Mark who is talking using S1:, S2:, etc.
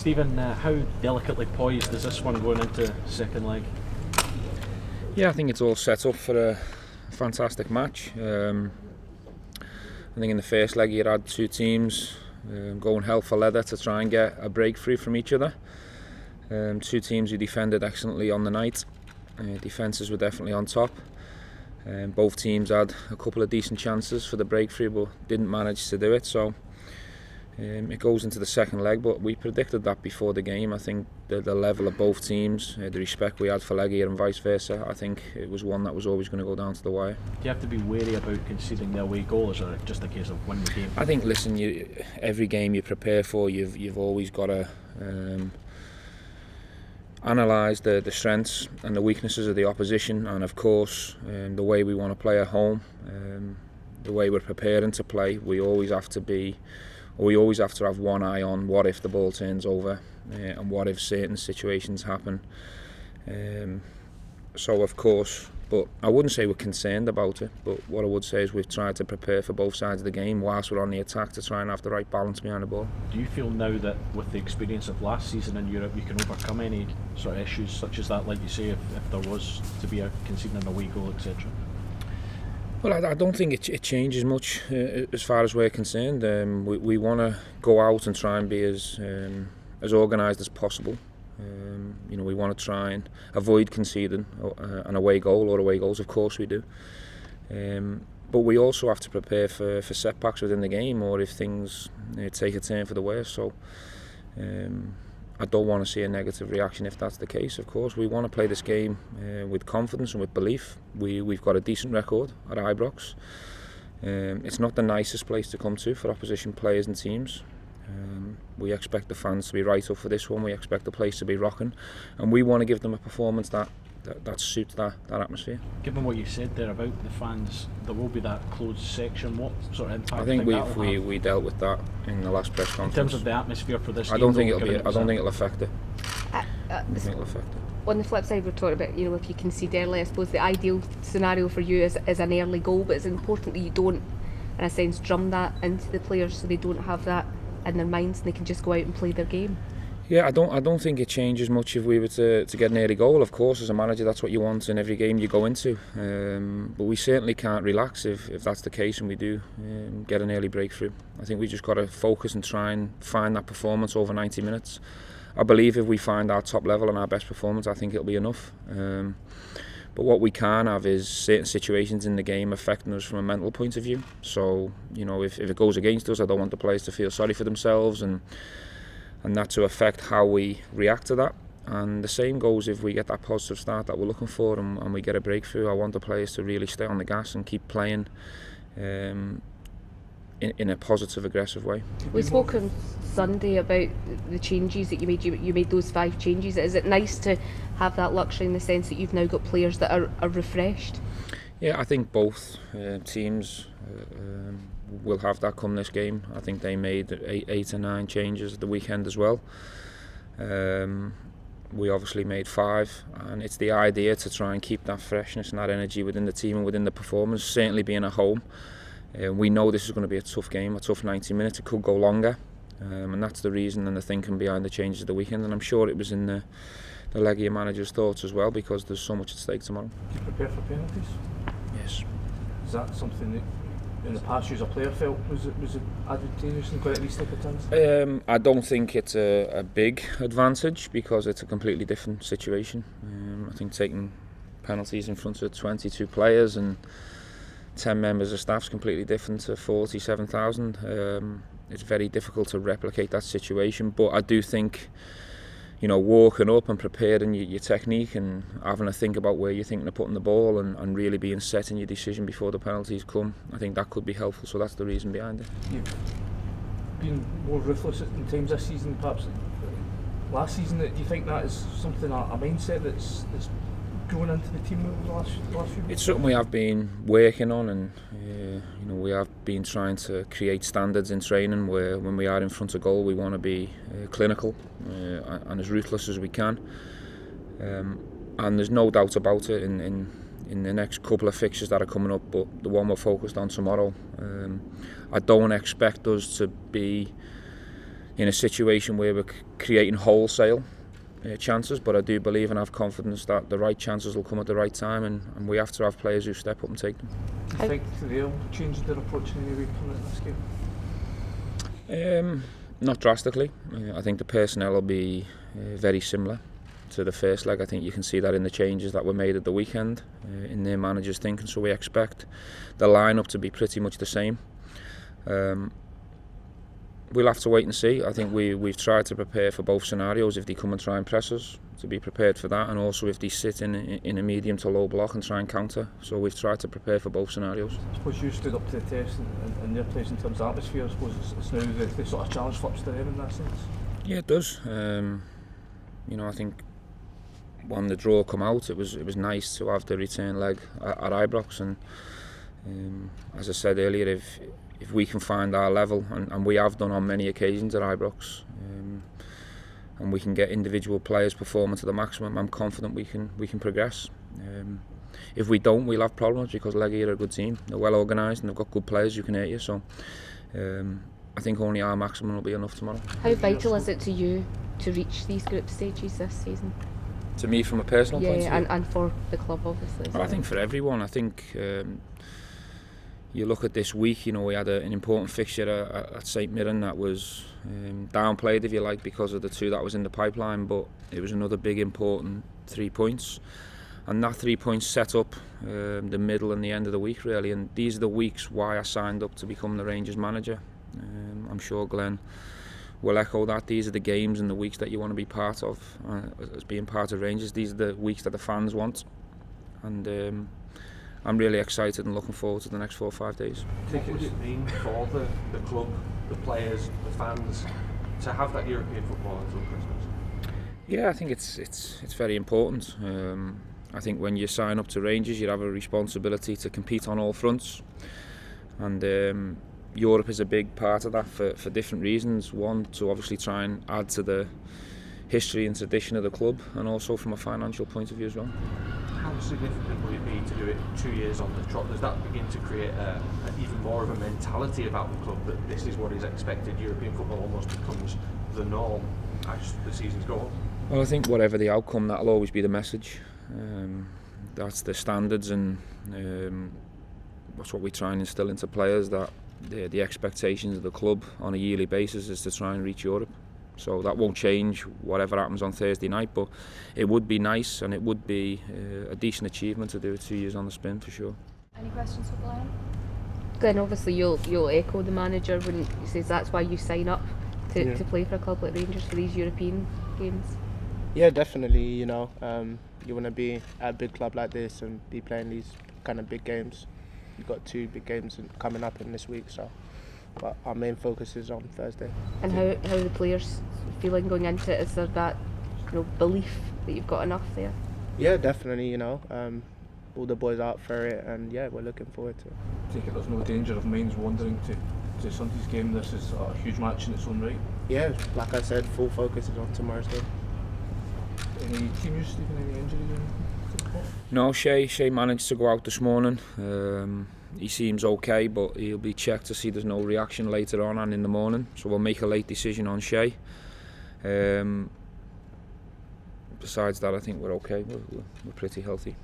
S1: Stephen, how delicately poised is this one going into second leg?
S2: Yeah, I think it's all set up for a fantastic match. I think in the first leg you had two teams going hell for leather to try and get a breakthrough from each other. Two teams who defended excellently on the night. Defences were definitely on top. Both teams had a couple of decent chances for the breakthrough but didn't manage to do it. So it goes into the second leg, but we predicted that before the game. I think the level of both teams, the respect we had for Legia and vice versa, I think it was one that was always going to go down to the wire.
S1: Do you have to be wary about conceding the away goal, or is it just a case of winning the game?
S2: I think, listen, every game you prepare for, you've always got to analyse the strengths and the weaknesses of the opposition, and of course the way we want to play at home, the way we're preparing to play, we always have to have one eye on what if the ball turns over and what if certain situations happen. So of course, but I wouldn't say we're concerned about it, but what I would say is we've tried to prepare for both sides of the game whilst we're on the attack to try and have the right balance behind the ball.
S1: Do you feel now that with the experience of last season in Europe you can overcome any sort of issues such as that, like you say, if there was to be a conceding an away goal, etc.?
S2: Well, I don't think it changes much as far as we're concerned. We want to go out and try and be as organised as possible. We want to try and avoid conceding an away goal or away goals. Of course we do. But we also have to prepare for setbacks within the game, or if things take a turn for the worse. So I don't want to see a negative reaction if that's the case. Of course, we want to play this game with confidence and with belief. We've got a decent record at Ibrox. It's not the nicest place to come to for opposition players and teams. We expect the fans to be right up for this one. We expect the place to be rocking, and we want to give them a performance that suits that atmosphere.
S1: Given what you said there about the fans, there will be that closed section. What sort of impact?
S2: I think we dealt with that in the last press conference.
S1: In terms of the atmosphere for this,
S2: I don't think it'll affect it.
S3: On the flip side, we're talking about, if you concede early, I suppose the ideal scenario for you is an early goal, but it's important that you don't, in a sense, drum that into the players so they don't have that in their minds and they can just go out and play their game.
S2: Yeah, I don't think it changes much if we were to get an early goal. Of course, as a manager, that's what you want in every game you go into. But we certainly can't relax if that's the case and we do get an early breakthrough. I think we just got to focus and try and find that performance over 90 minutes. I believe if we find our top level and our best performance, I think it'll be enough. But what we can have is certain situations in the game affecting us from a mental point of view. So, if it goes against us, I don't want the players to feel sorry for themselves and that to affect how we react to that. And the same goes if we get that positive start that we're looking for and we get a breakthrough. I want the players to really stay on the gas and keep playing in a positive, aggressive way.
S3: We spoke on Sunday about the changes that you made. You made those 5 changes. Is it nice to have that luxury in the sense that you've now got players that are refreshed? Yeah,
S2: I think both teams will have that come this game. I think they made 8 or 9 changes at the weekend as well. We obviously made 5, and it's the idea to try and keep that freshness and that energy within the team and within the performance, certainly being at home. We know this is going to be a tough game, a tough 90 minutes. It could go longer, and that's the reason and the thinking behind the changes of the weekend. And I'm sure it was in the Legia manager's thoughts as well, because there's so much at stake tomorrow.
S4: Do you prepare for penalties?
S2: Yes.
S4: Is that something that in the past you as a player felt was it advantageous in quite these type of times?
S2: I don't think it's a big advantage because it's a completely different situation. I think taking penalties in front of 22 players and 10 members of staff is completely different to 47,000. It's very difficult to replicate that situation, but I do think walking up and preparing your technique and having a think about where you're thinking of putting the ball and really being set in your decision before the penalties come, I think that could be helpful, so that's the reason behind it.
S4: You've been more ruthless in times this season, perhaps last season. Do you think that is something, a mindset that's going into the team over the last few weeks?
S2: It's something we have been working on, and we have been trying to create standards in training where when we are in front of goal we want to be clinical and as ruthless as we can, and there's no doubt about it in the next couple of fixtures that are coming up, but the one we're focused on tomorrow, I don't expect us to be in a situation where we're creating wholesale chances, but I do believe and have confidence that the right chances will come at the right time, and we have to have players who step up and take them.
S4: Do you think they'll change their approach in any way coming into this game?
S2: Not drastically. I think the personnel will be very similar to the first leg. I think you can see that in the changes that were made at the weekend in their managers' thinking, so we expect the lineup to be pretty much the same. We'll have to wait and see. I think we've tried to prepare for both scenarios. If they come and try and press us, to be prepared for that, and also if they sit in a medium to low block and try and counter. So we've tried to prepare for both scenarios.
S4: I suppose you stood up to the test in their place in terms of atmosphere. I suppose it's now the sort of challenge flips to them in that sense.
S2: Yeah, it does. I think when the draw come out, it was nice to have the return leg at Ibrox, and as I said earlier, if we can find our level, and we have done on many occasions at Ibrox, and we can get individual players performing to the maximum, I'm confident we can progress. If we don't, we'll have problems, because Legia are a good team. They're well organised and they've got good players who can hit you. So I think only our maximum will be enough tomorrow.
S3: How vital is it to you to reach these group stages this season?
S2: To me, from a personal point of view?
S3: Yeah, and for the club, obviously.
S2: I think for everyone. I think you look at this week, we had an important fixture at St Mirren that was downplayed, if you like, because of the two that was in the pipeline, but it was another big important 3 points, and that 3 points set up the middle and the end of the week, really. And these are the weeks why I signed up to become the Rangers manager. I'm sure Glenn will echo that. These are the games and the weeks that you want to be part of as being part of Rangers. These are the weeks that the fans want, and I'm really excited and looking forward to the next 4 or 5 days.
S5: What would it mean for the club, the players, the fans, to have that European football until Christmas?
S2: Yeah, I think it's very important. I think when you sign up to Rangers, you have a responsibility to compete on all fronts, and Europe is a big part of that for different reasons. One, to obviously try and add to the history and tradition of the club, and also from a financial point of view as well.
S5: How significant would it be to do it 2 years on the trot? Does that begin to create even more of a mentality about the club, that this is what is expected? European football almost becomes the norm as the seasons go on.
S2: Well, I think whatever the outcome, that'll always be the message. That's the standards, and that's what we try and instill into players, that the expectations of the club on a yearly basis is to try and reach Europe. So that won't change whatever happens on Thursday night, but it would be nice, and it would be a decent achievement to do it 2 years on the spin, for sure.
S6: Any questions for Glenn?
S3: Glenn, obviously you'll echo the manager when he says that's why you sign up to play for a club like Rangers for these European games.
S7: Yeah, definitely. You want to be at a big club like this and be playing these kind of big games. You've got 2 big games coming up in this week, but our main focus is on Thursday.
S3: And how are the players feeling going into it? Is there that belief that you've got enough there?
S7: Yeah, definitely. All the boys are up for it, and yeah, we're looking forward to it.
S4: I take it there's no danger of minds wandering to Sunday's game. This is a huge match in its own right.
S7: Yeah, like I said, full focus is on tomorrow's game.
S4: Any team news, Stephen? Any injuries or anything?
S2: No, Shea managed to go out this morning. He seems okay, but he'll be checked to see there's no reaction later on and in the morning. So we'll make a late decision on Shea. Besides that, I think we're okay. We're pretty healthy.